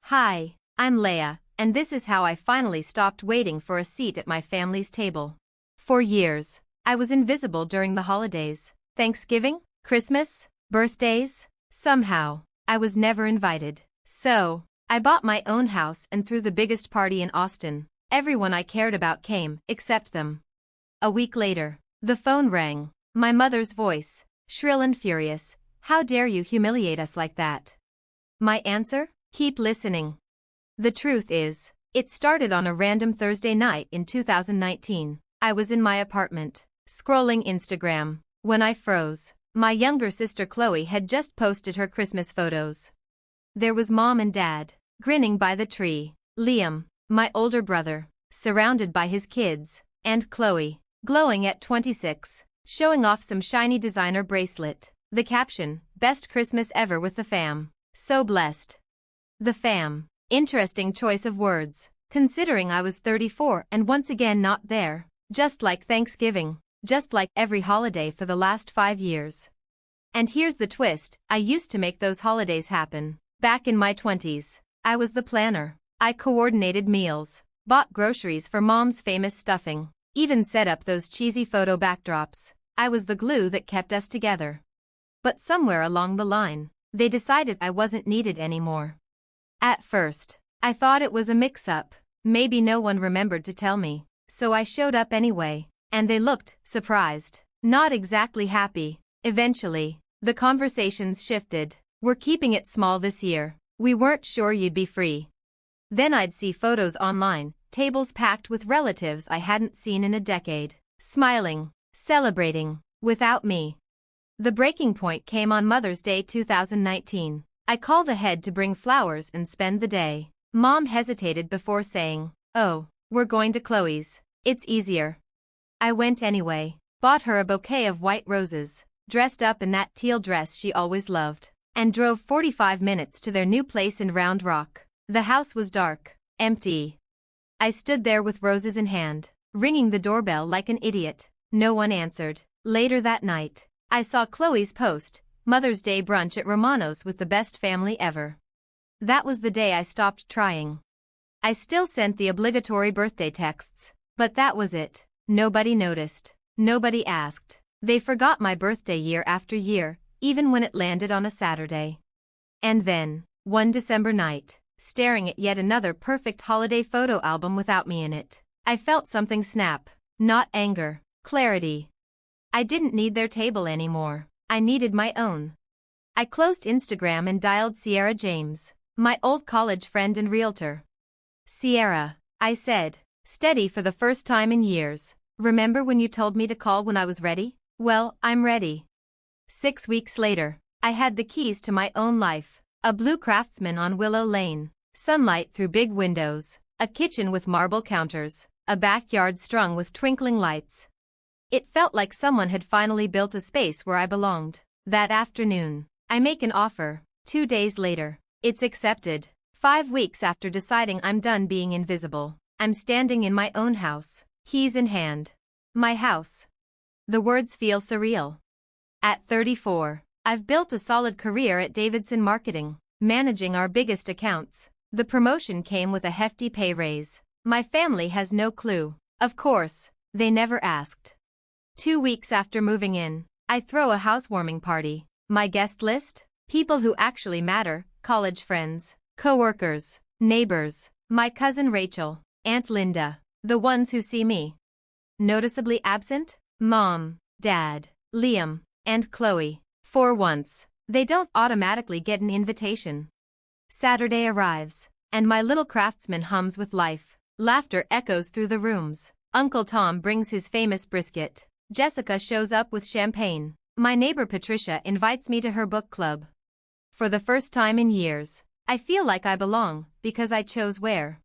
Hi, I'm Leia, and this is how I finally stopped waiting for a seat at my family's table. For years, I was invisible during the holidays. Thanksgiving, Christmas, birthdays. Somehow, I was never invited. So, I bought my own house and threw the biggest party in Austin. Everyone I cared about came, except them. A week later, the phone rang. My mother's voice, shrill and furious. How dare you humiliate us like that? My answer? Keep listening. The truth is, it started on a random Thursday night in 2019. I was in my apartment, scrolling Instagram, when I froze. My younger sister Chloe had just posted her Christmas photos. There was Mom and Dad, grinning by the tree, Liam, my older brother, surrounded by his kids, and Chloe, glowing at 26, showing off some shiny designer bracelet. The caption, "Best Christmas ever with the fam. So blessed." The fam. Interesting choice of words, considering I was 34 and once again not there, just like Thanksgiving, just like every holiday for the last 5 years. And here's the twist, I used to make those holidays happen. Back in my 20s, I was the planner. I coordinated meals, bought groceries for Mom's famous stuffing, even set up those cheesy photo backdrops. I was the glue that kept us together. But somewhere along the line, they decided I wasn't needed anymore. At first, I thought it was a mix-up. Maybe no one remembered to tell me, so I showed up anyway, and they looked surprised, not exactly happy. Eventually, the conversations shifted. "We're keeping it small this year. We weren't sure you'd be free." Then I'd see photos online, tables packed with relatives I hadn't seen in a decade, smiling, celebrating, without me. The breaking point came on Mother's Day 2019. I called ahead to bring flowers and spend the day. Mom hesitated before saying, "Oh, we're going to Chloe's. It's easier." I went anyway, bought her a bouquet of white roses, dressed up in that teal dress she always loved, and drove 45 minutes to their new place in Round Rock. The house was dark, empty. I stood there with roses in hand, ringing the doorbell like an idiot. No one answered. Later that night, I saw Chloe's post, "Mother's Day brunch at Romano's with the best family ever." That was the day I stopped trying. I still sent the obligatory birthday texts, but that was it. Nobody noticed. Nobody asked. They forgot my birthday year after year, even when it landed on a Saturday. And then, one December night, staring at yet another perfect holiday photo album without me in it, I felt something snap. Not anger, clarity. I didn't need their table anymore. I needed my own. I closed Instagram and dialed Sierra James, my old college friend and realtor. "Sierra," I said, steady for the first time in years, "remember when you told me to call when I was ready? Well, I'm ready." 6 weeks later, I had the keys to my own life. A blue Craftsman on Willow Lane, sunlight through big windows, a kitchen with marble counters, a backyard strung with twinkling lights. It felt like someone had finally built a space where I belonged. That afternoon, I make an offer. 2 days later, it's accepted. 5 weeks after deciding I'm done being invisible, I'm standing in my own house, keys in hand. My house. The words feel surreal. At 34, I've built a solid career at Davidson Marketing, managing our biggest accounts. The promotion came with a hefty pay raise. My family has no clue. Of course, they never asked. 2 weeks after moving in, I throw a housewarming party. My guest list? People who actually matter, college friends, co-workers, neighbors, my cousin Rachel, Aunt Linda, the ones who see me. Noticeably absent? Mom, Dad, Liam, and Chloe. For once, they don't automatically get an invitation. Saturday arrives, and my little Craftsman hums with life. Laughter echoes through the rooms. Uncle Tom brings his famous brisket. Jessica shows up with champagne. My neighbor Patricia invites me to her book club. For the first time in years, I feel like I belong, because I chose where.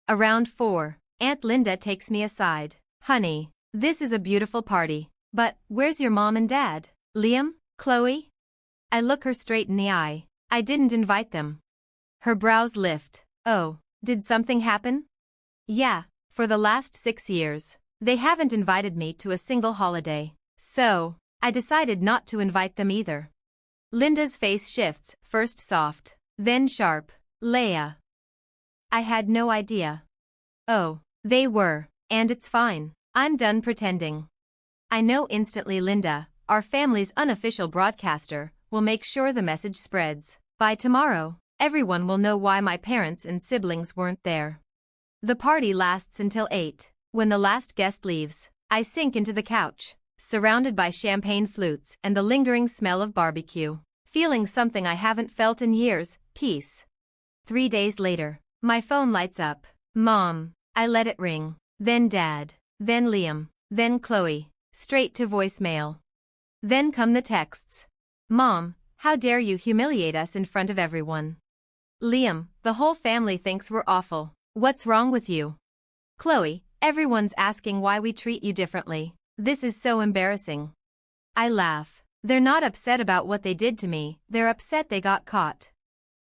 Around 4, Aunt Linda takes me aside. "Honey, this is a beautiful party, but where's your mom and dad? Liam, Chloe?" I look her straight in the eye. I didn't invite them. Her brows lift. "Oh, did something happen?" "Yeah, for the last 6 years. They haven't invited me to a single holiday. So, I decided not to invite them either." Linda's face shifts, first soft, then sharp. "Leia, I had no idea. Oh, they were, and it's fine. I'm done pretending. I know instantly Linda, our family's unofficial broadcaster, will make sure the message spreads. By tomorrow, everyone will know why my parents and siblings weren't there. The party lasts until 8. When the last guest leaves, I sink into the couch, surrounded by champagne flutes and the lingering smell of barbecue, feeling something I haven't felt in years, peace. 3 days later, my phone lights up. Mom. I let it ring. Then Dad. Then Liam. Then Chloe. Straight to voicemail. Then come the texts. Mom, how dare you humiliate us in front of everyone? Liam, the whole family thinks we're awful. What's wrong with you? Chloe, everyone's asking why we treat you differently. This is so embarrassing. I laugh. They're not upset about what they did to me, they're upset they got caught.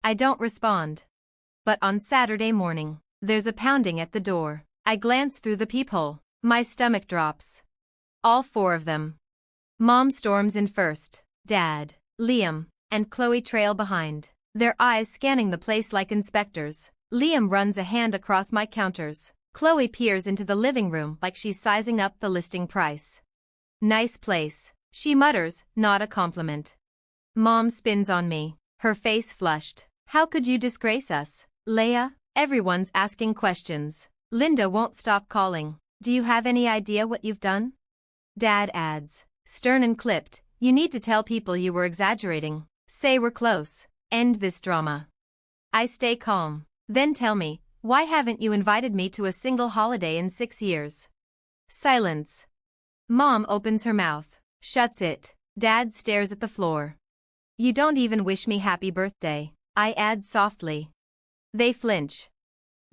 I don't respond. But on Saturday morning, there's a pounding at the door. I glance through the peephole. My stomach drops. All 4 of them. Mom storms in first. Dad, Liam, and Chloe trail behind, their eyes scanning the place like inspectors. Liam runs a hand across my counters. Chloe peers into the living room like she's sizing up the listing price. Nice place, she mutters, not a compliment. Mom spins on me, her face flushed. How could you disgrace us, Leia? Everyone's asking questions. Linda won't stop calling. Do you have any idea what you've done? Dad adds, stern and clipped, you need to tell people you were exaggerating. Say we're close. End this drama. I stay calm. Then tell me, why haven't you invited me to a single holiday in 6 years? Silence. Mom opens her mouth, shuts it. Dad stares at the floor. You don't even wish me happy birthday, I add softly. They flinch.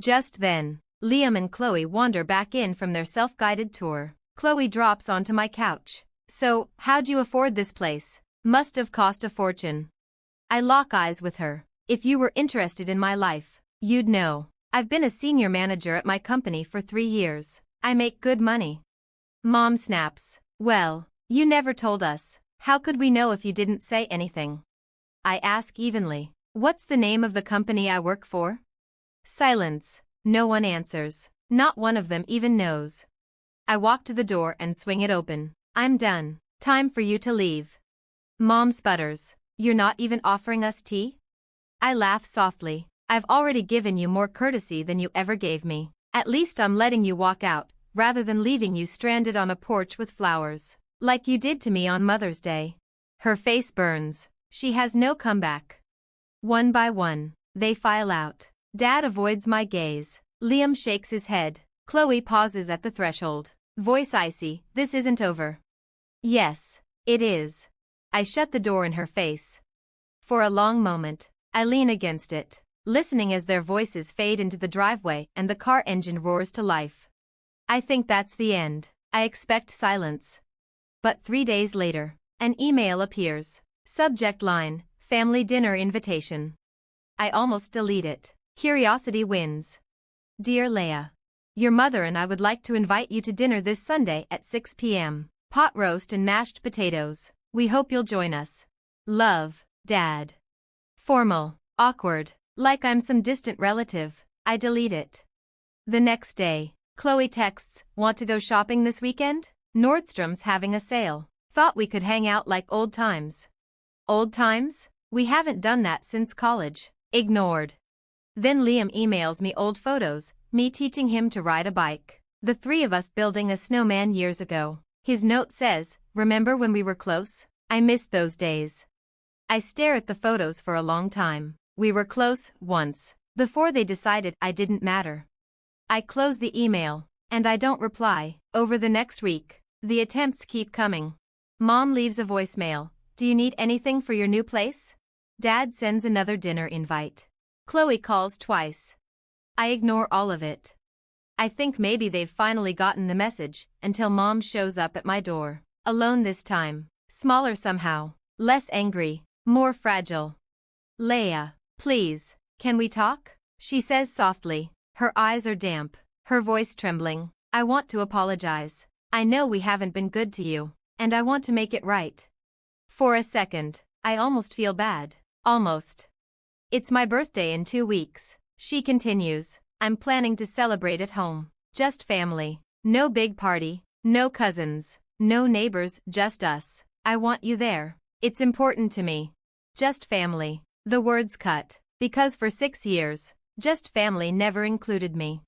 Just then, Liam and Chloe wander back in from their self-guided tour. Chloe drops onto my couch. So, how'd you afford this place? Must have cost a fortune. I lock eyes with her. If you were interested in my life, you'd know. I've been a senior manager at my company for 3 years. I make good money. Mom snaps. Well, you never told us. How could we know if you didn't say anything? I ask evenly. What's the name of the company I work for? Silence. No one answers. Not one of them even knows. I walk to the door and swing it open. I'm done. Time for you to leave. Mom sputters. You're not even offering us tea? I laugh softly. I've already given you more courtesy than you ever gave me. At least I'm letting you walk out, rather than leaving you stranded on a porch with flowers. Like you did to me on Mother's Day. Her face burns. She has no comeback. One by one, they file out. Dad avoids my gaze. Liam shakes his head. Chloe pauses at the threshold. Voice icy, this isn't over. Yes, it is. I shut the door in her face. For a long moment, I lean against it, listening as their voices fade into the driveway and the car engine roars to life. I think that's the end. I expect silence. But 3 days later, an email appears. Subject line, family dinner invitation. I almost delete it. Curiosity wins. Dear Leia, your mother and I would like to invite you to dinner this Sunday at 6 p.m. Pot roast and mashed potatoes. We hope you'll join us. Love, Dad. Formal, awkward, like I'm some distant relative. I delete it. The next day, Chloe texts, want to go shopping this weekend? Nordstrom's having a sale. Thought we could hang out like old times. Old times? We haven't done that since college. Ignored. Then Liam emails me old photos, me teaching him to ride a bike. The 3 of us building a snowman years ago. His note says, remember when we were close? I missed those days. I stare at the photos for a long time. We were close, once, before they decided I didn't matter. I close the email, and I don't reply. Over the next week, the attempts keep coming. Mom leaves a voicemail. Do you need anything for your new place? Dad sends another dinner invite. Chloe calls twice. I ignore all of it. I think maybe they've finally gotten the message, until Mom shows up at my door. Alone this time. Smaller somehow. Less angry. More fragile. Leia, please, can we talk? She says softly. Her eyes are damp. Her voice trembling. I want to apologize. I know we haven't been good to you, and I want to make it right. For a second, I almost feel bad. Almost. It's my birthday in 2 weeks. She continues, I'm planning to celebrate at home. Just family. No big party, no cousins, no neighbors, just us. I want you there. It's important to me. Just family. The words cut. Because for 6 years, just family never included me.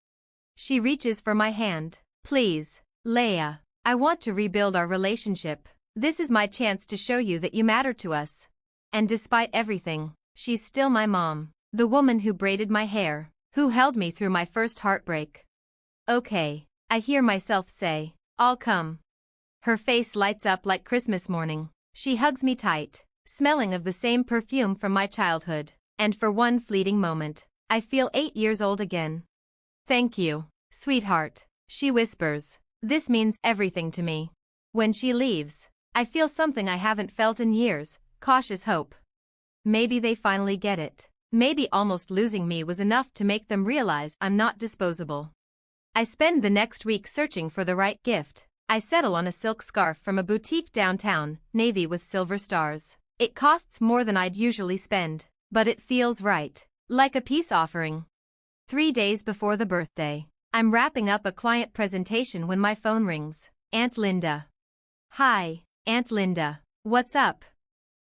She reaches for my hand. Please, Leia. I want to rebuild our relationship. This is my chance to show you that you matter to us. And despite everything, she's still my mom. The woman who braided my hair, who held me through my first heartbreak. Okay, I hear myself say, I'll come. Her face lights up like Christmas morning. She hugs me tight, smelling of the same perfume from my childhood. And for one fleeting moment, I feel 8 years old again. Thank you, sweetheart, she whispers. This means everything to me. When she leaves, I feel something I haven't felt in years, cautious hope. Maybe they finally get it. Maybe almost losing me was enough to make them realize I'm not disposable. I spend the next week searching for the right gift. I settle on a silk scarf from a boutique downtown, navy with silver stars. It costs more than I'd usually spend, but it feels right, like a peace offering. 3 days before the birthday, I'm wrapping up a client presentation when my phone rings. Aunt Linda. Hi, Aunt Linda. What's up?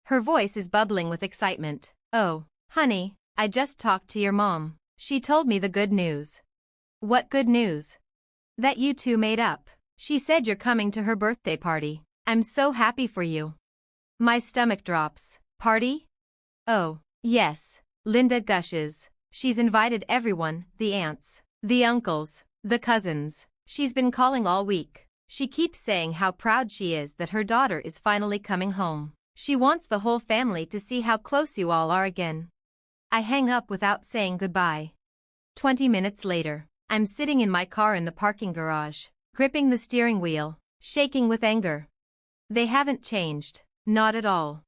Her voice is bubbling with excitement. Oh, honey, I just talked to your mom. She told me the good news. What good news? That you two made up. She said you're coming to her birthday party. I'm so happy for you. My stomach drops. Party? Oh, yes. Linda gushes. She's invited everyone, the aunts, the uncles, the cousins. She's been calling all week. She keeps saying how proud she is that her daughter is finally coming home. She wants the whole family to see how close you all are again. I hang up without saying goodbye. 20 minutes later, I'm sitting in my car in the parking garage, gripping the steering wheel, shaking with anger. They haven't changed, not at all.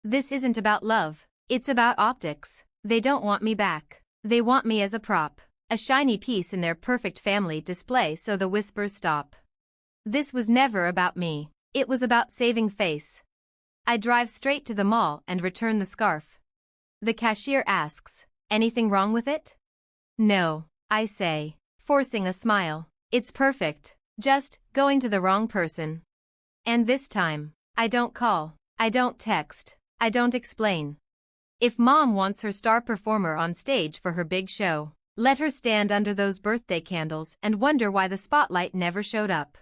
This isn't about love, it's about optics. They don't want me back. They want me as a prop, a shiny piece in their perfect family display so the whispers stop. This was never about me, it was about saving face. I drive straight to the mall and return the scarf. The cashier asks, anything wrong with it? No, I say, forcing a smile. It's perfect, just going to the wrong person. And this time, I don't call, I don't text, I don't explain. If mom wants her star performer on stage for her big show, let her stand under those birthday candles and wonder why the spotlight never showed up.